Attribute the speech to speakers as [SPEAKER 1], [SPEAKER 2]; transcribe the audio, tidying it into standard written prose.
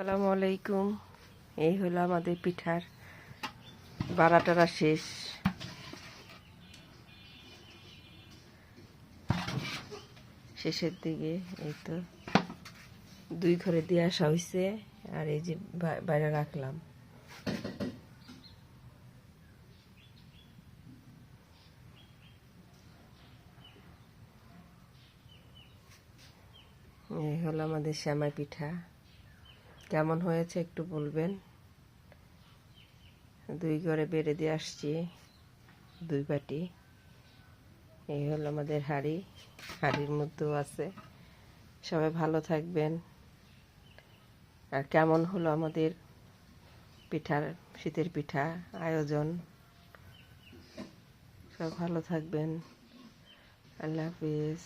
[SPEAKER 1] আসসালামু আলাইকুম। এই হলো আমাদের পিঠার বারাটারা শেষের দিকে। এই তো 2 ঘরে দিয়ে আসা হয়েছে, আর এই যে বাইরে রাখলাম। এই হলো আমাদের সেমাই পিঠা। কেমন হয়েছে একটু বলবেন। 2 ঘরে বেড়ে দিয়ে আসছি 2 বাটি। এই হলো আমাদের হাঁড়ির মধ্যেও আছে। সবাই ভালো থাকবেন। আর কেমন হলো আমাদের শীতের পিঠা আয়োজন। সব ভালো থাকবেন। আল্লাহ হাফিজ।